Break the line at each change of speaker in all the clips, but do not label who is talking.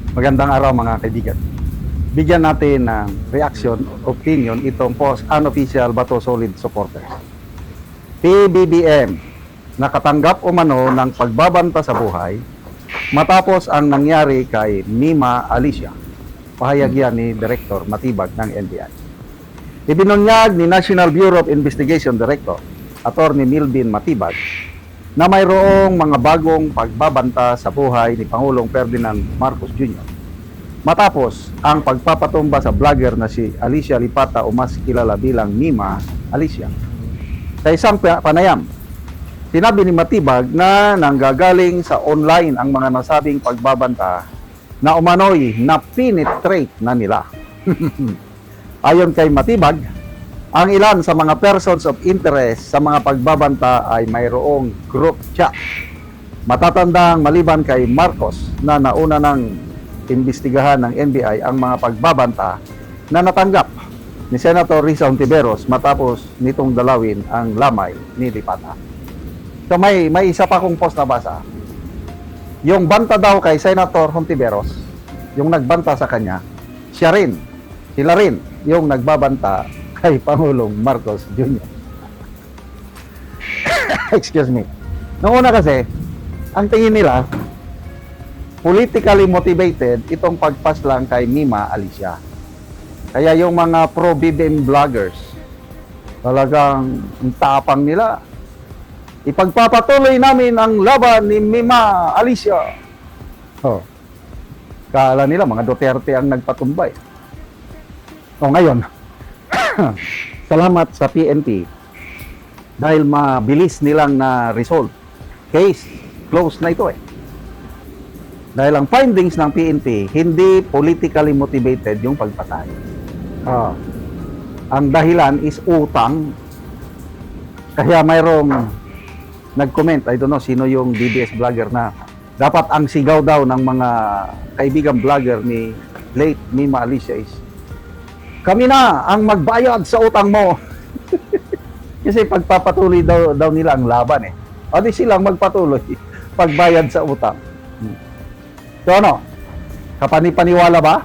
Magandang araw mga kaibigan. Bigyan natin ng reaction, opinion itong post unofficial Bato Solid supporters. PBBM, nakatanggap umano ng pagbabanta sa buhay matapos ang nangyari kay Mima Alicia. Pahayag yan ni Director Matibag ng NBI. Ibinunyag ni National Bureau of Investigation Director, Attorney Milvin Matibag, na mayroong mga bagong pagbabanta sa buhay ni Pangulong Ferdinand Marcos Jr. Matapos ang pagpapatumba sa vlogger na si Alicia Lipata o mas kilala bilang Mima Alicia. Sa isang panayam, sinabi ni Matibag na nanggagaling sa online ang mga nasabing pagbabanta na umano'y na-penetrate na nila. Ayon kay Matibag, ang ilan sa mga persons of interest sa mga pagbabanta ay mayroong group chat. Matatandang maliban kay Marcos na nauna ng imbestigahan ng NBI ang mga pagbabanta na natanggap ni Senator Risa Hontiveros matapos nitong dalawin ang lamay ni Lipata. So may isa pa kong post na basa. Yung banta daw kay Senator Hontiveros, yung nagbanta sa kanya, sila rin yung nagbabanta kay Pangulong Marcos Jr. Excuse me. Noong una kasi, ang tingin nila, politically motivated itong pagpas lang kay Mima Alicia. Kaya yung mga pro-BBM vloggers, talagang tapang nila. Ipagpapatuloy namin ang laban ni Mima Alicia. Oh. Kala nila mga Duterte ang nagpatumbay. O ngayon, salamat sa PNP dahil mabilis nilang na-resolve. Case closed na ito eh. Dahil ang findings ng PNP, hindi politically motivated yung pagpatay. Ang dahilan is utang. Kaya mayroong nag-comment, I don't know sino yung DBS vlogger na dapat ang sigaw daw ng mga kaibigan vlogger ni late Mima Alicia is, kami na ang magbayad sa utang mo. Kasi pagpapatuloy daw nila ang laban eh. O di silang magpatuloy pagbayad sa utang. So ano, kapanipaniwala ba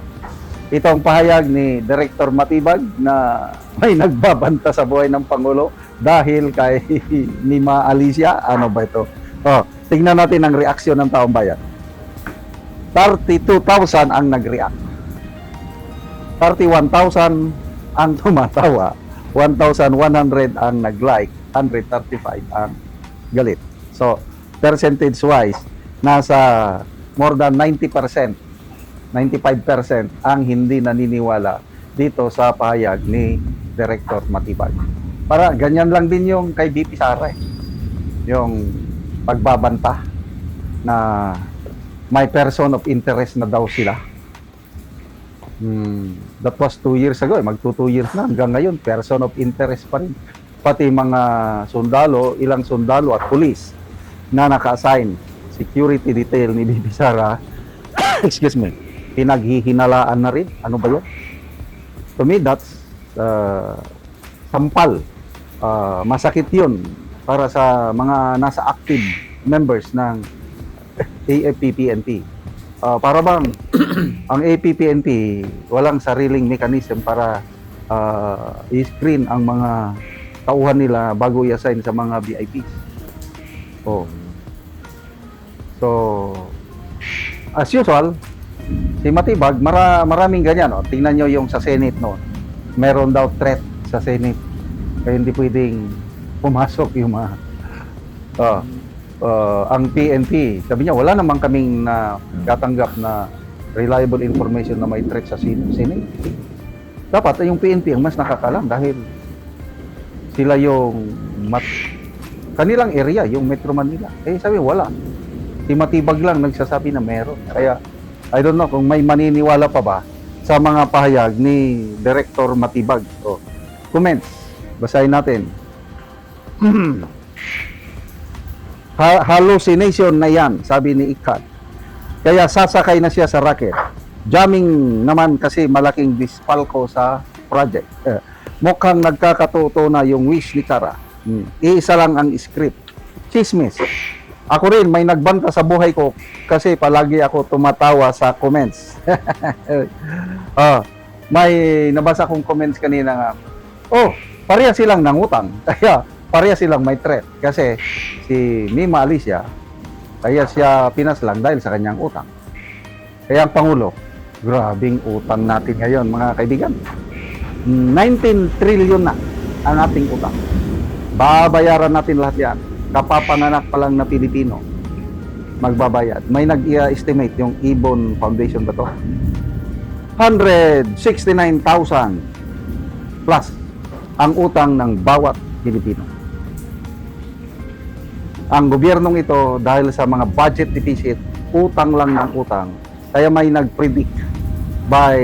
itong pahayag ni Director Matibag na may nagbabanta sa buhay ng Pangulo dahil kay Mima Alicia? Ano ba ito? Tingnan natin ang reaksyon ng taong bayan. 32,000 ang nag-react. 31,000 ang tumatawa, 1,100 ang nag-like, 135 ang galit. So, percentage-wise, nasa more than 90%, 95% ang hindi naniniwala dito sa pahayag ni Director Matibag. Para ganyan lang din yung kay BP Sara eh. Yung pagbabanta na may person of interest na daw sila. That was 2 years ago, magto 2 years na hanggang ngayon person of interest pa rin, pati mga sundalo, ilang sundalo at pulis na naka-assign security detail ni Bibi Sara excuse me, pinaghihinalaan na rin. Ano ba yun? To me, that's sampal. Masakit yun para sa mga nasa active members ng AFP-PNP. Para bang ang APPNP walang sariling mechanism para i-screen ang mga tauhan nila bago i-assign sa mga VIPs. So, as usual, si Matibag, maraming ganyan. Tingnan nyo yung sa Senate noon. Meron daw threat sa Senate. Kaya hindi pwedeng pumasok yung mga ang PNP, sabi niya, wala namang kaming katanggap na reliable information na may threat sa Senate. Dapat yung PNP ang mas nakakalam dahil sila yung kanilang area, yung Metro Manila. Sabi, wala. Si Matibag lang nagsasabi na meron. Kaya, I don't know kung may maniniwala pa ba sa mga pahayag ni Director Matibag. Comments, basahin natin. Hallucination na yan, sabi ni Ikat. Kaya sasakay na siya sa racket. Jamming naman kasi malaking dispalko sa project. Mukhang nagkakatotoo na yung wish ni Sara. Iisa lang ang script. Chismis. Ako rin, may nagbanta sa buhay ko kasi palagi ako tumatawa sa comments. Ah, may nabasa kong comments kanina nga, oh, pareha silang nangutang. Kaya pareha silang may threat. Kasi si Mima Alicia, kaya siya pinaslang dahil sa kanyang utang. Kaya ang Pangulo, grabing utang natin ngayon mga kaibigan. 19 trillion na ang ating utang. Babayaran natin lahat yan. Kapapananak pa lang na Pilipino magbabayad. May nag-estimate yung Ibon Foundation ba to? 169,000 plus ang utang ng bawat Pilipino. Ang gobyernong ito dahil sa mga budget deficit, utang lang ng utang. Kaya may nag-predict by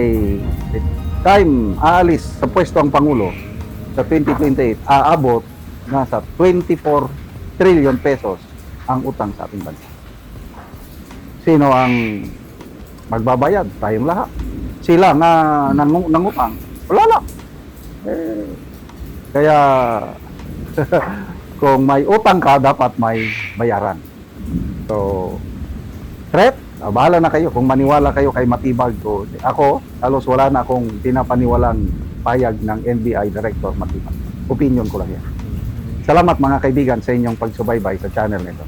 the time aalis sa pwesto ang Pangulo sa 2028, aabot nasa 24 trillion pesos ang utang sa ating bansa. Sino ang magbabayad? Tayong lahat. Sila na nangutang. Wala lang. Kaya kung may utang ka, dapat may bayaran. So, threat, bahala na kayo. Kung maniwala kayo kay Matibag, o ako, halos wala na akong pinapaniwalang payag ng NBI Director Matibag. Opinion ko lang yan. Salamat mga kaibigan sa inyong pagsubaybay sa channel nito.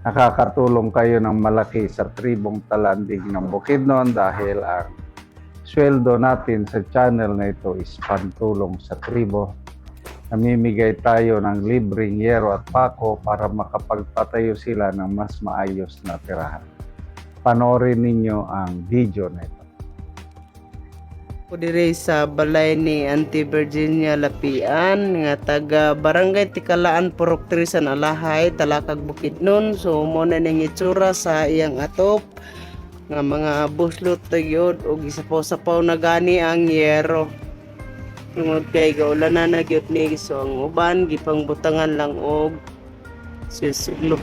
Nakakatulong kayo ng malaki sa tribong talandig ng Bukidnon dahil ang sweldo natin sa channel na ito is pantulong sa tribo. Namimigay tayo ng libreng yero at pako para makapagpatayo sila ng mas maayos na tirahan. Panoorin ninyo ang video na ito.
Ako diri sa balay ni Auntie Virginia Lapian nga taga Barangay Tikalaan, Purok Trisan, Alahay, Talakag, Bukidnon. So mo na ning itsura sa iyang atop nga mga buslot gyud og gisapaw-sapaw na gani ang yero. Tungod kay gaulanan na gyud ni, so ang uban gipangbutangan lang og sisuglo.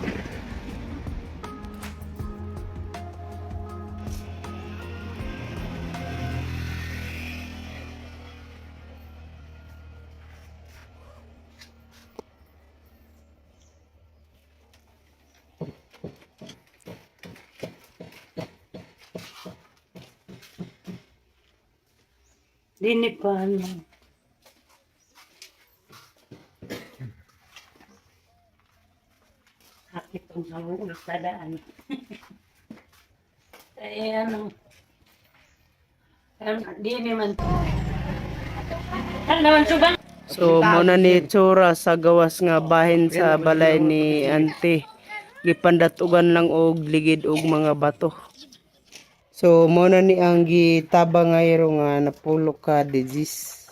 Dini pa ano. Sakit ang sawang sadaan. Ano. Dini man. Ano naman subang?
So muna ni itsura sa gawas nga bahin sa balay ni Auntie. Gipandatugan lang og ligid og mga bato. So muna ni ang gitabang ngayro nga napulo ka digis.